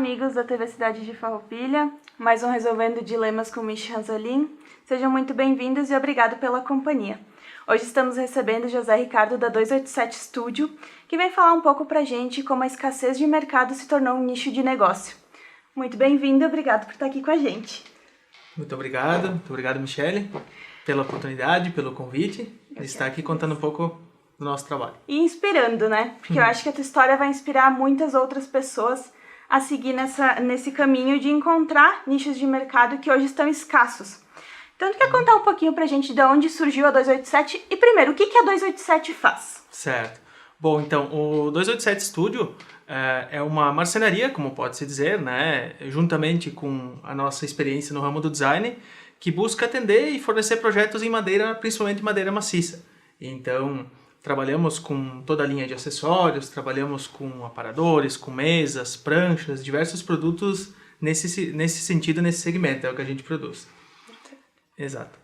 amigos da TV Cidade de Farroupilha, mais um Resolvendo Dilemas com Michi Ranzolin. Sejam muito bem-vindos e obrigado pela companhia. Hoje estamos recebendo José Ricardo da 287 Studio, que vem falar um pouco pra gente como a escassez de mercado se tornou um nicho de negócio. Muito bem-vindo e obrigado por estar aqui com a gente. Muito obrigado, Michele, pela oportunidade, pelo convite de estar aqui contando um pouco do nosso trabalho. E inspirando, né? Porque eu acho que a tua história vai inspirar muitas outras pessoas a seguir nesse caminho de encontrar nichos de mercado que hoje estão escassos. Então, tu quer contar um pouquinho pra gente de onde surgiu a 287 e, primeiro, o que a 287 faz? Certo. Bom, então, o 287 Studio é uma marcenaria, como pode-se dizer, né? Juntamente com a nossa experiência no ramo do design, que busca atender e fornecer projetos em madeira, principalmente madeira maciça. Então, trabalhamos com toda a linha de acessórios, trabalhamos com aparadores, com mesas, pranchas, diversos produtos nesse sentido, nesse segmento, é o que a gente produz. Exato.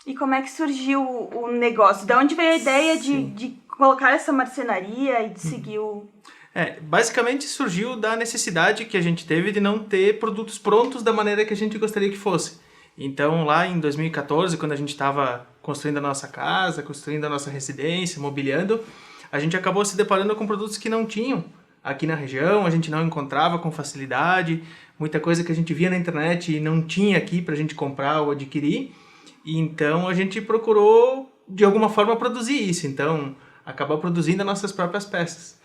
E como é que surgiu o negócio? De onde veio a ideia de colocar essa marcenaria e de seguir o... Basicamente surgiu da necessidade que a gente teve de não ter produtos prontos da maneira que a gente gostaria que fosse. Então, lá em 2014, quando a gente estava construindo a nossa casa, construindo a nossa residência, mobiliando, a gente acabou se deparando com produtos que não tinham aqui na região, a gente não encontrava com facilidade, muita coisa que a gente via na internet e não tinha aqui para a gente comprar ou adquirir. E então, a gente procurou, de alguma forma, produzir isso. Então, acabou produzindo as nossas próprias peças.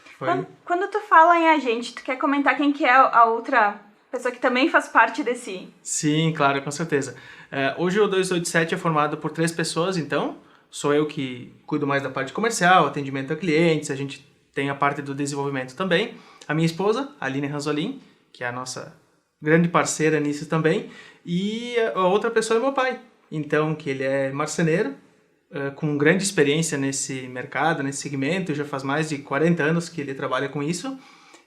Quando tu fala em agente, tu quer comentar quem que é a outra pessoa que também faz parte desse... Sim, claro, com certeza. Hoje o 287 é formado por 3 pessoas, então. Sou eu que cuido mais da parte comercial, atendimento a clientes, a gente tem a parte do desenvolvimento também. A minha esposa, a Aline Ranzolin, que é a nossa grande parceira nisso também. E a outra pessoa é meu pai, então, que ele é marceneiro, com grande experiência nesse mercado, nesse segmento. Já faz mais de 40 anos que ele trabalha com isso.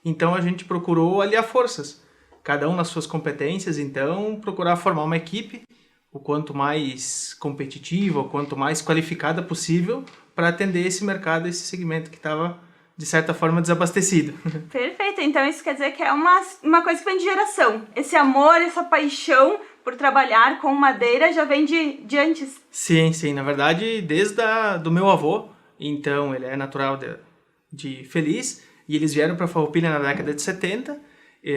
Então, a gente procurou aliar forças, cada um nas suas competências, então procurar formar uma equipe o quanto mais competitiva, o quanto mais qualificada possível para atender esse mercado, esse segmento que estava, de certa forma, desabastecido. Perfeito, então isso quer dizer que é uma coisa que vem de geração. Esse amor, essa paixão por trabalhar com madeira já vem de antes. Sim, na verdade, desde do meu avô. Então, ele é natural de Feliz e eles vieram para Farroupilha na década de 70.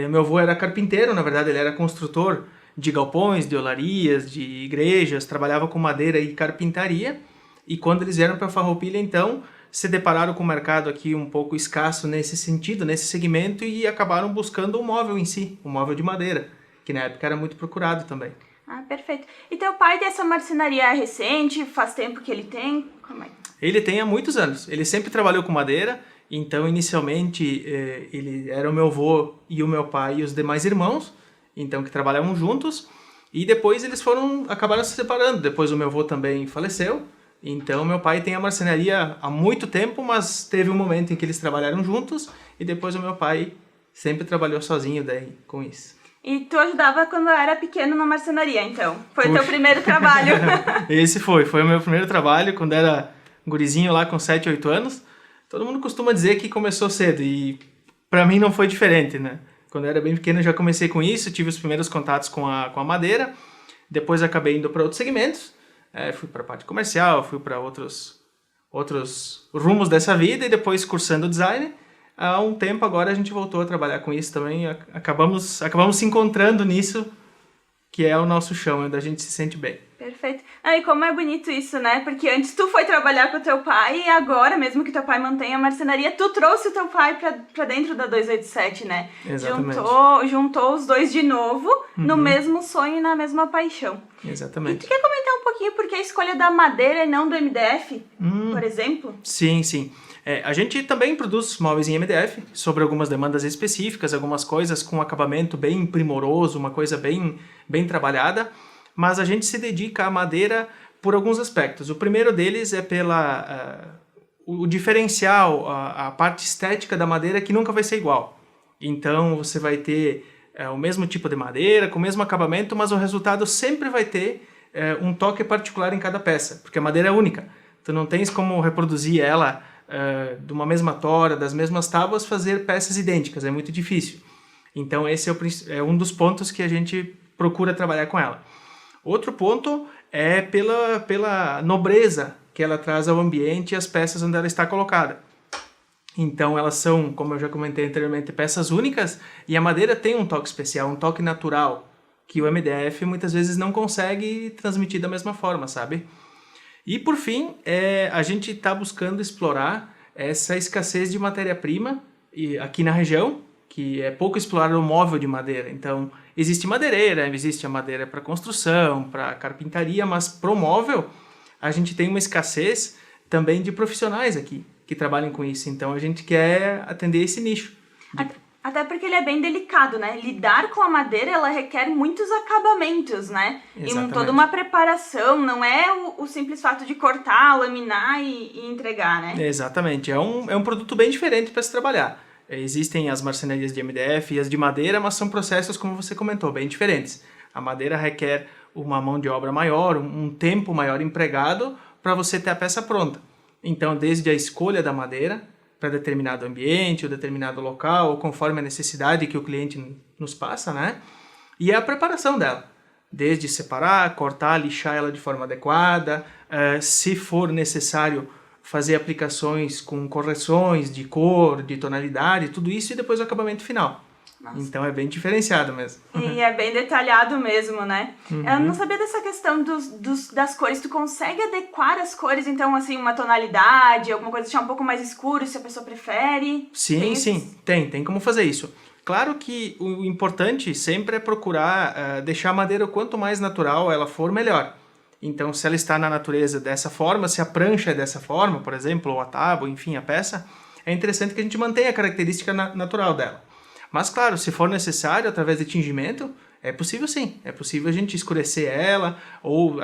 Meu avô era carpinteiro, na verdade ele era construtor de galpões, de olarias, de igrejas, trabalhava com madeira e carpintaria. E quando eles vieram para Farroupilha, então, se depararam com o mercado aqui um pouco escasso nesse sentido, nesse segmento, e acabaram buscando o móvel em si, o móvel de madeira, que na época era muito procurado também. Ah, perfeito. E teu pai tem essa marcenaria recente? Faz tempo que ele tem? Como é? Ele tem há muitos anos. Ele sempre trabalhou com madeira. Então, inicialmente, ele era o meu avô e o meu pai e os demais irmãos, então, que trabalhavam juntos, e depois eles acabaram se separando. Depois o meu avô também faleceu, então meu pai tem a marcenaria há muito tempo, mas teve um momento em que eles trabalharam juntos, e depois o meu pai sempre trabalhou sozinho daí com isso. E tu ajudava quando era pequeno na marcenaria, então? Foi o teu primeiro trabalho? Esse foi o meu primeiro trabalho, quando era gurizinho lá com 7, 8 anos. Todo mundo costuma dizer que começou cedo e para mim não foi diferente, né? Quando eu era bem pequeno eu já comecei com isso, tive os primeiros contatos com a madeira, depois acabei indo para outros segmentos, fui para a parte comercial, fui para outros rumos dessa vida e depois cursando design. Há um tempo agora a gente voltou a trabalhar com isso também, acabamos se encontrando nisso, que é o nosso chão, onde a gente se sente bem. Perfeito. E como é bonito isso, né? Porque antes tu foi trabalhar com o teu pai e agora, mesmo que teu pai mantenha a marcenaria, tu trouxe o teu pai pra dentro da 287, né? Exatamente. Juntou os dois de novo no mesmo sonho e na mesma paixão. Exatamente. E tu quer comentar um pouquinho por que a escolha da madeira e não do MDF, por exemplo? Sim. A gente também produz móveis em MDF, sobre algumas demandas específicas, algumas coisas com acabamento bem primoroso, uma coisa bem trabalhada, mas a gente se dedica à madeira por alguns aspectos. O primeiro deles é o diferencial, a parte estética da madeira que nunca vai ser igual. Então você vai ter o mesmo tipo de madeira, com o mesmo acabamento, mas o resultado sempre vai ter um toque particular em cada peça, porque a madeira é única. Tu não tens como reproduzir ela de uma mesma tora, das mesmas tábuas, fazer peças idênticas, é muito difícil. Então esse é um dos pontos que a gente procura trabalhar com ela. Outro ponto é pela nobreza que ela traz ao ambiente e às peças onde ela está colocada. Então elas são, como eu já comentei anteriormente, peças únicas, e a madeira tem um toque especial, um toque natural, que o MDF muitas vezes não consegue transmitir da mesma forma, sabe? E por fim, a gente está buscando explorar essa escassez de matéria-prima aqui na região, que é pouco explorado o móvel de madeira. Então, existe madeireira, existe a madeira para construção, para carpintaria, mas para o móvel a gente tem uma escassez também de profissionais aqui que trabalham com isso. Então, a gente quer atender esse nicho. Até porque ele é bem delicado, né? Lidar com a madeira, ela requer muitos acabamentos, né? Exatamente. E toda uma preparação, não é o simples fato de cortar, laminar e entregar, né? Exatamente. É um produto bem diferente para se trabalhar. Existem as marcenarias de MDF e as de madeira, mas são processos, como você comentou, bem diferentes. A madeira requer uma mão de obra maior, um tempo maior empregado para você ter a peça pronta. Então, desde a escolha da madeira para determinado ambiente ou determinado local, ou conforme a necessidade que o cliente nos passa, né? E a preparação dela. Desde separar, cortar, lixar ela de forma adequada, se for necessário fazer aplicações com correções de cor, de tonalidade, tudo isso, e depois o acabamento final. Nossa. Então é bem diferenciado mesmo. E é bem detalhado mesmo, né? Eu não sabia dessa questão das cores. Tu consegue adequar as cores, então, assim, uma tonalidade, alguma coisa deixar um pouco mais escuro, se a pessoa prefere? Sim, tem como fazer isso. Claro que o importante sempre é procurar deixar a madeira o quanto mais natural ela for, melhor. Então, se ela está na natureza dessa forma, se a prancha é dessa forma, por exemplo, ou a tábua, enfim, a peça, é interessante que a gente mantenha a característica natural dela. Mas, claro, se for necessário, através de tingimento, é possível sim. É possível a gente escurecer ela, ou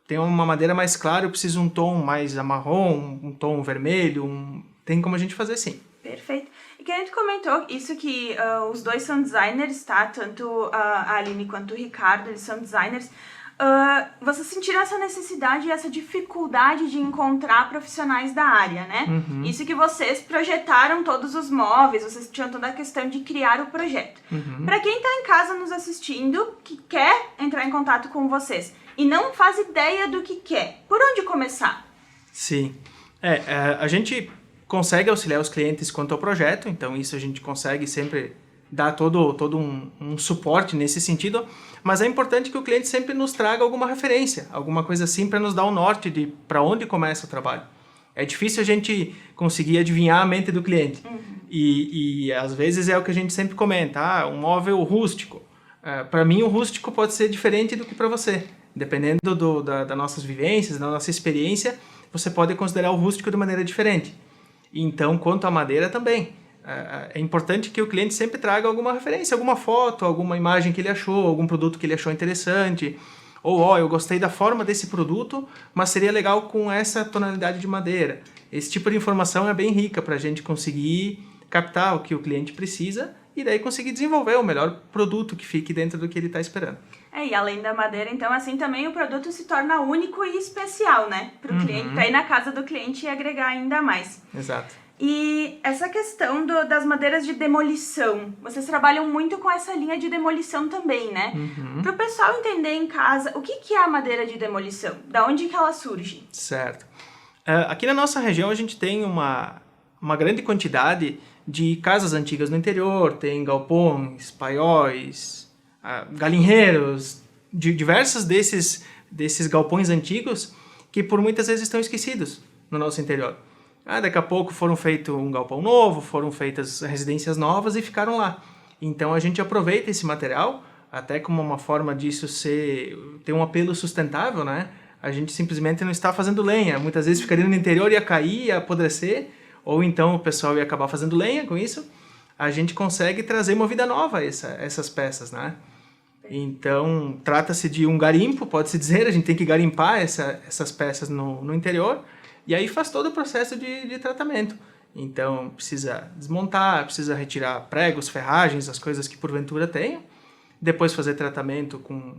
tem uma madeira mais clara, eu preciso um tom mais marrom, um tom vermelho, tem como a gente fazer sim. Perfeito. E que a gente comentou isso que os dois são designers, tá? Tanto a Aline quanto o Ricardo, eles são designers. Vocês sentiram essa necessidade e essa dificuldade de encontrar profissionais da área, né? Isso que vocês projetaram todos os móveis, vocês tinham toda a questão de criar o projeto. Para quem está em casa nos assistindo, que quer entrar em contato com vocês e não faz ideia do que quer, por onde começar? Sim. A gente consegue auxiliar os clientes quanto ao projeto, então isso a gente consegue sempre dar todo um suporte nesse sentido, mas é importante que o cliente sempre nos traga alguma referência, alguma coisa assim para nos dar um norte de para onde começa o trabalho. É difícil a gente conseguir adivinhar a mente do cliente. E às vezes é o que a gente sempre comenta, um móvel rústico. Para mim o rústico pode ser diferente do que para você. Dependendo das nossas vivências, da nossa experiência, você pode considerar o rústico de maneira diferente. Então, quanto à madeira também. É importante que o cliente sempre traga alguma referência, alguma foto, alguma imagem que ele achou, algum produto que ele achou interessante. Ou, eu gostei da forma desse produto, mas seria legal com essa tonalidade de madeira. Esse tipo de informação é bem rica para a gente conseguir captar o que o cliente precisa e daí conseguir desenvolver o melhor produto que fique dentro do que ele está esperando. E além da madeira, então, assim, também o produto se torna único e especial, né? Para o cliente, para ir na casa do cliente e agregar ainda mais. Exato. E essa questão das madeiras de demolição, vocês trabalham muito com essa linha de demolição também, né? Para o pessoal entender em casa, o que é a madeira de demolição? Da onde que ela surge? Certo. Aqui na nossa região a gente tem uma grande quantidade de casas antigas no interior, tem galpões, paióis, galinheiros, diversos desses galpões antigos que por muitas vezes estão esquecidos no nosso interior. Daqui a pouco foram feitos um galpão novo, foram feitas residências novas e ficaram lá. Então a gente aproveita esse material, até como uma forma disso ter um apelo sustentável, né? A gente simplesmente não está fazendo lenha. Muitas vezes ficaria no interior, ia cair, ia apodrecer, ou então o pessoal ia acabar fazendo lenha com isso. A gente consegue trazer uma vida nova a essas peças, né? Então, trata-se de um garimpo, pode-se dizer, a gente tem que garimpar essas peças no interior, e aí faz todo o processo de tratamento. Então, precisa desmontar, precisa retirar pregos, ferragens, as coisas que porventura tenham, depois fazer tratamento com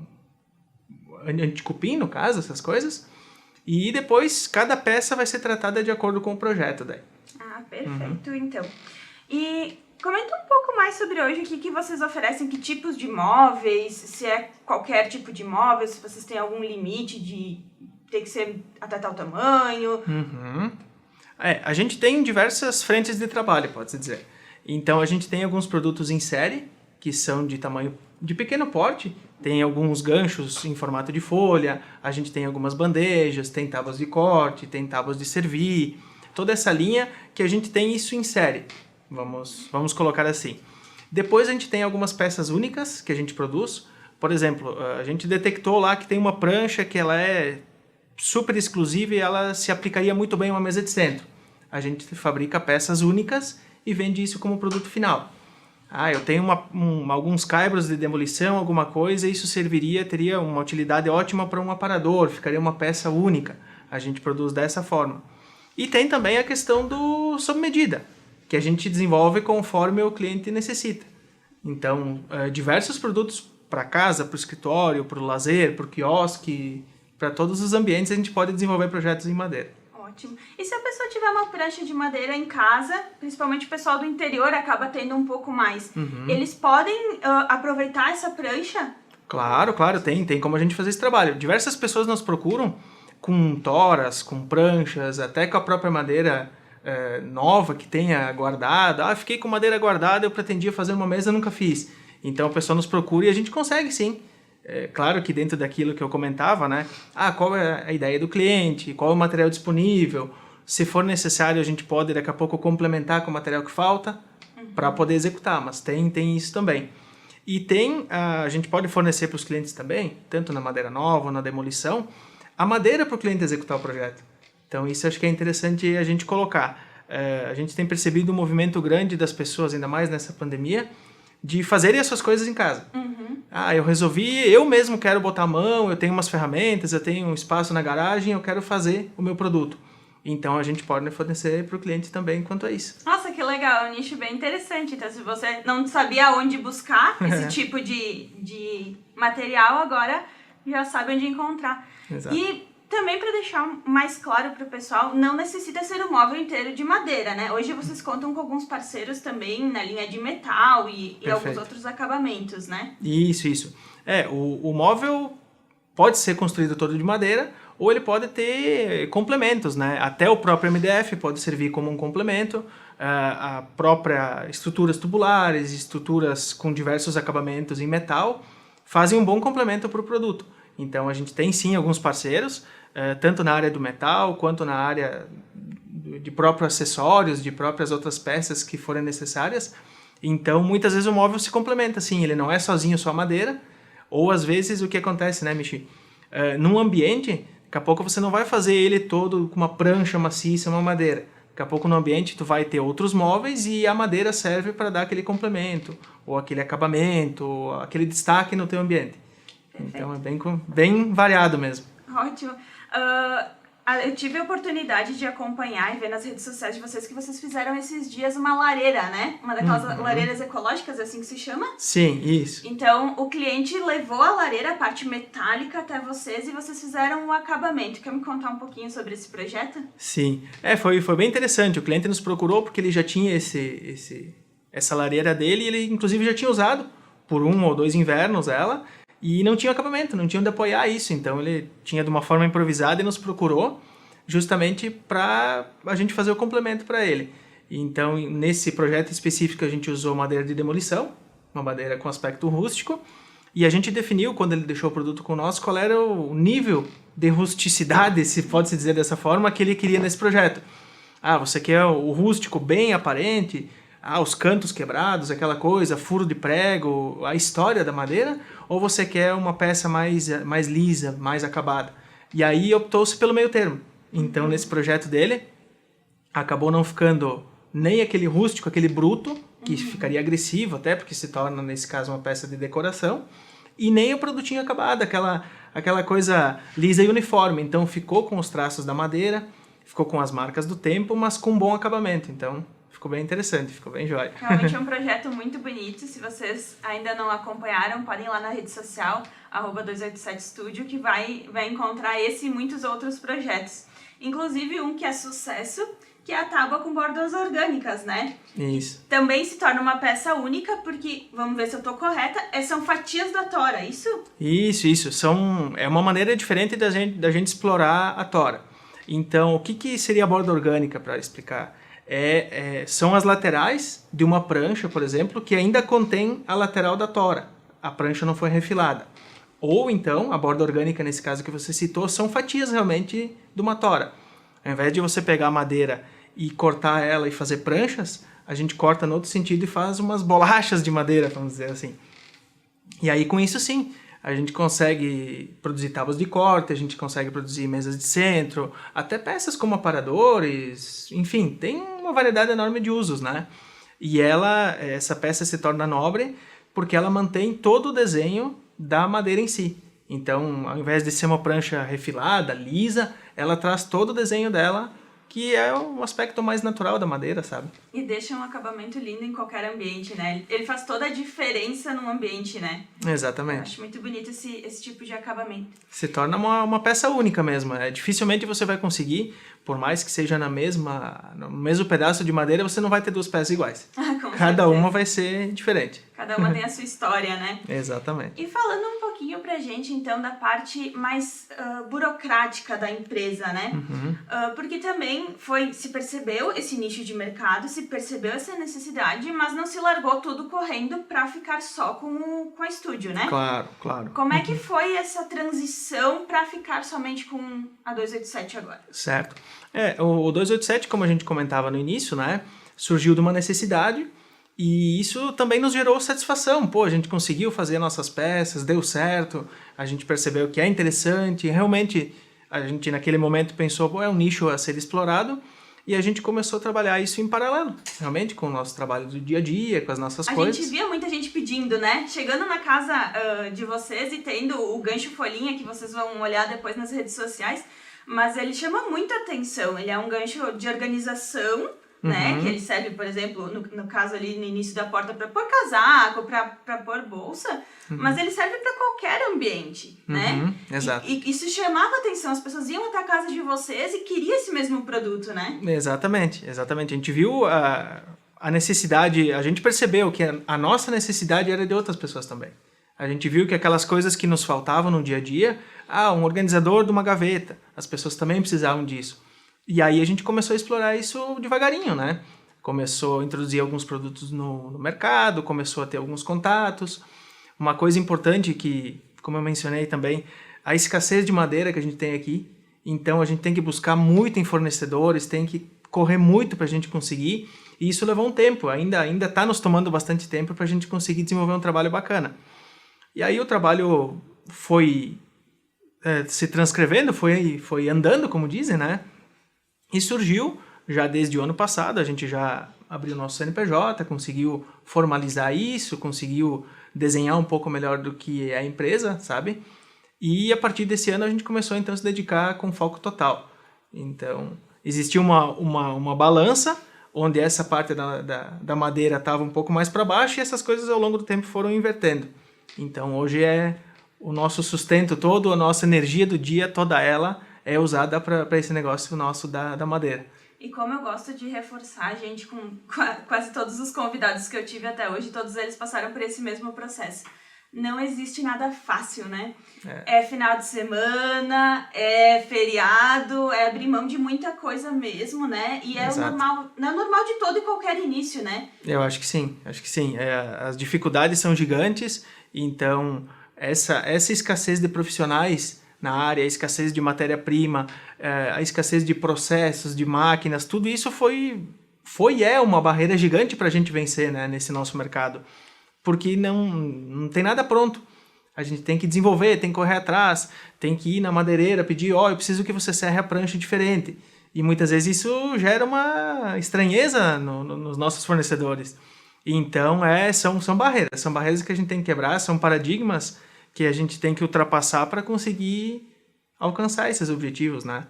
anticupim, no caso, essas coisas, e depois cada peça vai ser tratada de acordo com o projeto daí. Perfeito, então. E comenta um pouco mais sobre hoje o que vocês oferecem, que tipos de móveis, se é qualquer tipo de móvel, se vocês têm algum limite de ter que ser até tal tamanho. A gente tem diversas frentes de trabalho, pode-se dizer. Então, a gente tem alguns produtos em série, que são de tamanho de pequeno porte. Tem alguns ganchos em formato de folha, a gente tem algumas bandejas, tem tábuas de corte, tem tábuas de servir. Toda essa linha que a gente tem isso em série. Vamos colocar assim. Depois a gente tem algumas peças únicas que a gente produz. Por exemplo, a gente detectou lá que tem uma prancha que ela é super exclusiva e ela se aplicaria muito bem em uma mesa de centro. A gente fabrica peças únicas e vende isso como produto final. Eu tenho alguns caibros de demolição, alguma coisa, isso teria uma utilidade ótima para um aparador, ficaria uma peça única. A gente produz dessa forma. E tem também a questão do sob medida, que a gente desenvolve conforme o cliente necessita. Então, diversos produtos para casa, para o escritório, para o lazer, para o quiosque, para todos os ambientes a gente pode desenvolver projetos em madeira. Ótimo. E se a pessoa tiver uma prancha de madeira em casa, principalmente o pessoal do interior acaba tendo um pouco mais, eles podem aproveitar essa prancha? Claro, tem como a gente fazer esse trabalho. Diversas pessoas nos procuram com toras, com pranchas, até com a própria madeira nova que tenha guardada. Fiquei com madeira guardada, eu pretendia fazer uma mesa, nunca fiz. Então a pessoa nos procura e a gente consegue sim. Claro que dentro daquilo que eu comentava, né? Qual é a ideia do cliente, qual é o material disponível. Se for necessário, a gente pode daqui a pouco complementar com o material que falta para poder executar, mas tem isso também. E a gente pode fornecer para os clientes também, tanto na madeira nova ou na demolição, a madeira para o cliente executar o projeto. Então isso acho que é interessante a gente colocar. A gente tem percebido um movimento grande das pessoas, ainda mais nessa pandemia, de fazerem as suas coisas em casa. Eu mesmo quero botar a mão, eu tenho umas ferramentas, eu tenho um espaço na garagem, eu quero fazer o meu produto. Então a gente pode fornecer para o cliente também quanto a isso. Nossa, que legal, é um nicho bem interessante. Então se você não sabia onde buscar esse tipo de material, agora já sabe onde encontrar. Exato. E também para deixar mais claro para o pessoal, não necessita ser um móvel inteiro de madeira, né? Hoje vocês contam com alguns parceiros também na linha de metal e alguns outros acabamentos, né? Isso. O móvel pode ser construído todo de madeira ou ele pode ter complementos, né? Até o próprio MDF pode servir como um complemento, a própria estruturas tubulares, estruturas com diversos acabamentos em metal, fazem um bom complemento para o produto. Então a gente tem sim alguns parceiros, tanto na área do metal, quanto na área de próprios acessórios, de próprias outras peças que forem necessárias. Então, muitas vezes o móvel se complementa, sim, ele não é sozinho só madeira, ou às vezes o que acontece, né, Michi? Num ambiente, daqui a pouco você não vai fazer ele todo com uma prancha maciça, uma madeira. Daqui a pouco no ambiente tu vai ter outros móveis e a madeira serve para dar aquele complemento, ou aquele acabamento, ou aquele destaque no teu ambiente. Perfeito. Então é bem variado mesmo. Ótimo. Eu tive a oportunidade de acompanhar e ver nas redes sociais de vocês que vocês fizeram esses dias uma lareira, né? Uma daquelas lareiras ecológicas, assim que se chama? Sim, isso. Então, o cliente levou a lareira, a parte metálica, até vocês e vocês fizeram o acabamento. Quer me contar um pouquinho sobre esse projeto? Sim. Foi bem interessante. O cliente nos procurou porque ele já tinha essa lareira dele e ele, inclusive, já tinha usado por 1 ou 2 invernos ela. E não tinha acabamento, não tinha onde apoiar isso. Então ele tinha de uma forma improvisada e nos procurou justamente para a gente fazer o complemento para ele. Então nesse projeto específico a gente usou madeira de demolição, uma madeira com aspecto rústico, e a gente definiu, quando ele deixou o produto com nós, qual era o nível de rusticidade, se pode-se dizer dessa forma, que ele queria nesse projeto. Você quer o rústico bem aparente, os cantos quebrados, aquela coisa, furo de prego, a história da madeira, ou você quer uma peça mais lisa, mais acabada? E aí optou-se pelo meio termo. Então, nesse projeto dele, acabou não ficando nem aquele rústico, aquele bruto, que ficaria agressivo até, porque se torna, nesse caso, uma peça de decoração, e nem o produtinho acabado, aquela coisa lisa e uniforme. Então, ficou com os traços da madeira, ficou com as marcas do tempo, mas com um bom acabamento. Então, ficou bem interessante, ficou bem jóia. Realmente é um projeto muito bonito. Se vocês ainda não acompanharam, podem ir lá na rede social, @287studio, que vai encontrar esse e muitos outros projetos. Inclusive um que é sucesso, que é a tábua com bordas orgânicas, né? Isso. Também se torna uma peça única, porque, vamos ver se eu tô correta, são fatias da tora, isso? Isso. É uma maneira diferente da gente explorar a tora. Então, o que seria a borda orgânica, para explicar? São as laterais de uma prancha, por exemplo, que ainda contém a lateral da tora. A prancha não foi refilada. Ou então, a borda orgânica, nesse caso que você citou, são fatias realmente de uma tora. Ao invés de você pegar a madeira e cortar ela e fazer pranchas, a gente corta no outro sentido e faz umas bolachas de madeira, vamos dizer assim. E aí, com isso, sim, a gente consegue produzir tábuas de corte, a gente consegue produzir mesas de centro, até peças como aparadores, enfim, tem uma variedade enorme de usos, né? E essa peça se torna nobre porque ela mantém todo o desenho da madeira em si. Então, ao invés de ser uma prancha refilada, lisa, ela traz todo o desenho dela, que é um aspecto mais natural da madeira, sabe? E deixa um acabamento lindo em qualquer ambiente, né? Ele faz toda a diferença num ambiente, né? Exatamente. Eu acho muito bonito esse tipo de acabamento. Se torna uma peça única mesmo. Dificilmente você vai conseguir, por mais que seja no mesmo pedaço de madeira, você não vai ter duas peças iguais. Cada uma vai ser diferente. Cada uma tem a sua história, né? Exatamente. E falando um pouquinho pra gente, então, da parte mais burocrática da empresa, né? Porque também se percebeu esse nicho de mercado, se percebeu essa necessidade, mas não se largou tudo correndo pra ficar só com a estúdio, né? Claro. Como é que foi essa transição pra ficar somente com a 287 agora? Certo. O 287, como a gente comentava no início, né? Surgiu de uma necessidade. E isso também nos gerou satisfação. Pô, a gente conseguiu fazer nossas peças, deu certo, a gente percebeu que é interessante. Realmente, a gente naquele momento pensou, pô, é um nicho a ser explorado. E a gente começou a trabalhar isso em paralelo, realmente, com o nosso trabalho do dia a dia, com as nossas coisas. A gente via muita gente pedindo, né? Chegando na casa de vocês e tendo o gancho folhinha, que vocês vão olhar depois nas redes sociais. Mas ele chama muita atenção. Ele é um gancho de organização, né? Que ele serve, por exemplo, no caso ali no início da porta para pôr casaco, para pôr bolsa, mas ele serve para qualquer ambiente, né? Exato. E isso chamava atenção, as pessoas iam até a casa de vocês e queriam esse mesmo produto, né? Exatamente. A gente viu a necessidade, a gente percebeu que a nossa necessidade era de outras pessoas também. A gente viu que aquelas coisas que nos faltavam no dia a dia, um organizador de uma gaveta, as pessoas também precisavam disso. E aí a gente começou a explorar isso devagarinho, né? Começou a introduzir alguns produtos no mercado, começou a ter alguns contatos. Uma coisa importante que, como eu mencionei também, a escassez de madeira que a gente tem aqui. Então a gente tem que buscar muito em fornecedores, tem que correr muito para a gente conseguir. E isso levou um tempo, ainda está nos tomando bastante tempo para a gente conseguir desenvolver um trabalho bacana. E aí o trabalho foi se transcrevendo, foi andando, como dizem, né? E surgiu, já desde o ano passado, a gente já abriu o nosso CNPJ, conseguiu formalizar isso, conseguiu desenhar um pouco melhor do que é a empresa, sabe? E a partir desse ano a gente começou então a se dedicar com foco total. Então, existia uma balança, onde essa parte da madeira estava um pouco mais para baixo e essas coisas ao longo do tempo foram invertendo. Então, hoje o nosso sustento todo, a nossa energia do dia, toda ela é usada para esse negócio nosso da madeira. E como eu gosto de reforçar, gente, com quase todos os convidados que eu tive até hoje, todos eles passaram por esse mesmo processo. Não existe nada fácil, né? É final de semana, é feriado, é abrir mão de muita coisa mesmo, né? E é o normal, não é normal de todo e qualquer início, né? Eu acho que sim. As dificuldades são gigantes, então essa escassez de profissionais na área, a escassez de matéria-prima, a escassez de processos, de máquinas, tudo isso foi uma barreira gigante para a gente vencer, né, nesse nosso mercado. Porque não tem nada pronto. A gente tem que desenvolver, tem que correr atrás, tem que ir na madeireira, pedir, eu preciso que você serre a prancha diferente. E muitas vezes isso gera uma estranheza nos nossos fornecedores. Então, são barreiras que a gente tem que quebrar, são paradigmas que a gente tem que ultrapassar para conseguir alcançar esses objetivos, né?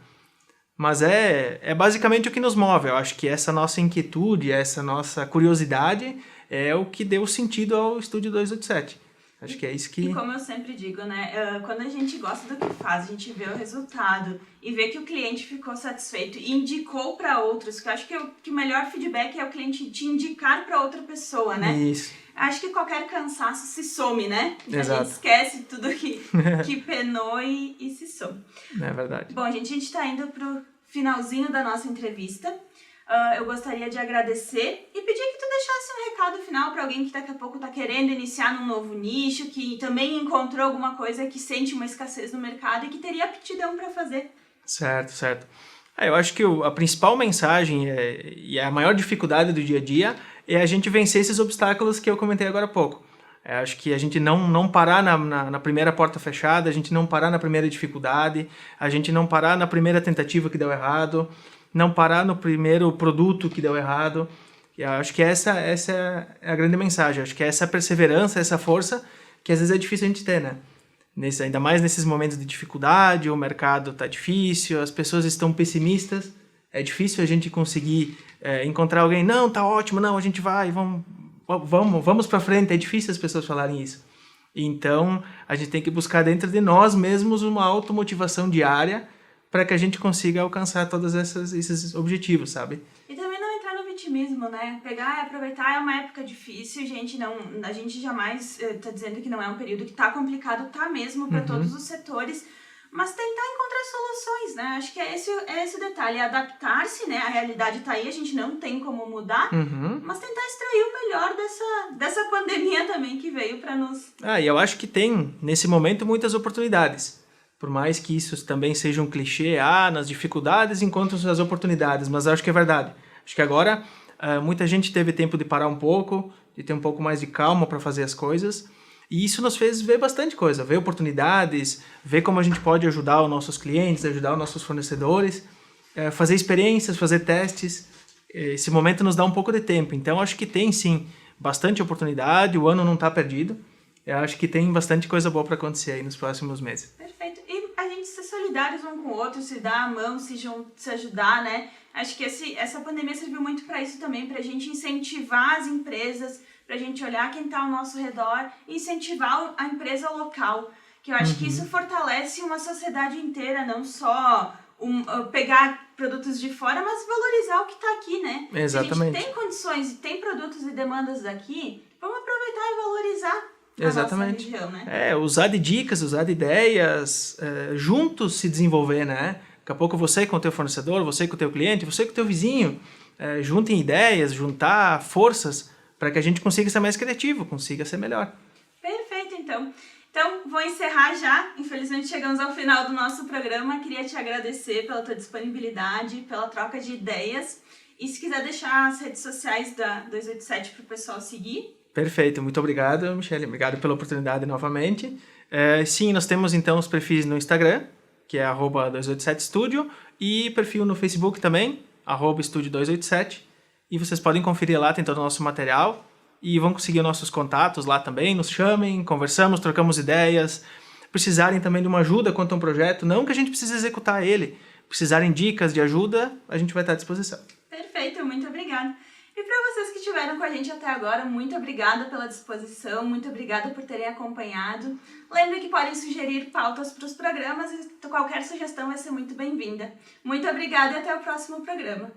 Mas é basicamente o que nos move. Eu acho que essa nossa inquietude, essa nossa curiosidade é o que deu sentido ao Estúdio 287. Acho que é isso que... E como eu sempre digo, né, quando a gente gosta do que faz, a gente vê o resultado e vê que o cliente ficou satisfeito e indicou para outros, que eu acho que o melhor feedback é o cliente te indicar para outra pessoa, né? Isso. Acho que qualquer cansaço se some, né? Exato. A gente esquece tudo que penou e se some. É verdade. Bom, gente, a gente está indo pro finalzinho da nossa entrevista. Eu gostaria de agradecer e pedir que tu deixasse um recado final para alguém que daqui a pouco está querendo iniciar num novo nicho, que também encontrou alguma coisa que sente uma escassez no mercado e que teria aptidão para fazer. Certo. Eu acho que a principal mensagem e a maior dificuldade do dia a dia é a gente vencer esses obstáculos que eu comentei agora há pouco. Acho que a gente não parar na primeira porta fechada, a gente não parar na primeira dificuldade, a gente não parar na primeira tentativa que deu errado, não parar no primeiro produto que deu errado. E acho que essa é a grande mensagem. Acho que é essa perseverança, essa força que às vezes é difícil a gente ter, né? Ainda mais nesses momentos de dificuldade, o mercado está difícil, as pessoas estão pessimistas. É difícil a gente conseguir encontrar alguém, não, tá ótimo, não, a gente vai, vamos para frente. É difícil as pessoas falarem isso. Então, a gente tem que buscar dentro de nós mesmos uma automotivação diária para que a gente consiga alcançar todos esses objetivos, sabe? E também não entrar no vitimismo, né? Pegar e aproveitar é uma época difícil, a gente jamais tá dizendo que não é um período que tá complicado, tá mesmo para todos os setores, mas tentar encontrar soluções, né? Acho que é esse o detalhe, adaptar-se, né? A realidade tá aí, a gente não tem como mudar, mas tentar extrair o melhor dessa pandemia também que veio para nos... E eu acho que tem, nesse momento, muitas oportunidades. Por mais que isso também seja um clichê, nas dificuldades encontram-se as oportunidades, mas acho que é verdade. Acho que agora muita gente teve tempo de parar um pouco, de ter um pouco mais de calma para fazer as coisas, e isso nos fez ver bastante coisa, ver oportunidades, ver como a gente pode ajudar os nossos clientes, ajudar os nossos fornecedores, fazer experiências, fazer testes. Esse momento nos dá um pouco de tempo, então acho que tem sim bastante oportunidade, o ano não está perdido. Eu acho que tem bastante coisa boa para acontecer aí nos próximos meses. Perfeito. E a gente ser solidários um com o outro, se dar a mão, se ajudar, né? Acho que essa pandemia serviu muito para isso também, para a gente incentivar as empresas, para a gente olhar quem está ao nosso redor e incentivar a empresa local. Que eu acho que isso fortalece uma sociedade inteira, não só pegar produtos de fora, mas valorizar o que está aqui, né? Exatamente. Se a gente tem condições e tem produtos e demandas daqui, vamos aproveitar e valorizar. Exatamente. Região, né? Usar de dicas, usar de ideias, juntos se desenvolver, né? Daqui a pouco você com o teu fornecedor, você com o teu cliente, você com o teu vizinho, juntem ideias, juntar forças para que a gente consiga ser mais criativo, consiga ser melhor. Perfeito, então. Então, vou encerrar já. Infelizmente, chegamos ao final do nosso programa. Queria te agradecer pela tua disponibilidade, pela troca de ideias. E se quiser deixar as redes sociais da 287 para o pessoal seguir. Perfeito, muito obrigado, Michele. Obrigado pela oportunidade novamente. Sim, nós temos então os perfis no Instagram, que é @287studio, e perfil no Facebook também, @estúdio287. E vocês podem conferir lá, tem todo o nosso material. E vão conseguir nossos contatos lá também, nos chamem, conversamos, trocamos ideias. Precisarem também de uma ajuda quanto a um projeto, não que a gente precise executar ele. Precisarem dicas de ajuda, a gente vai estar à disposição. Perfeito, muito obrigada. E para vocês que estiveram com a gente até agora, muito obrigada pela disposição, muito obrigada por terem acompanhado. Lembre que podem sugerir pautas para os programas e qualquer sugestão vai ser muito bem-vinda. Muito obrigada e até o próximo programa.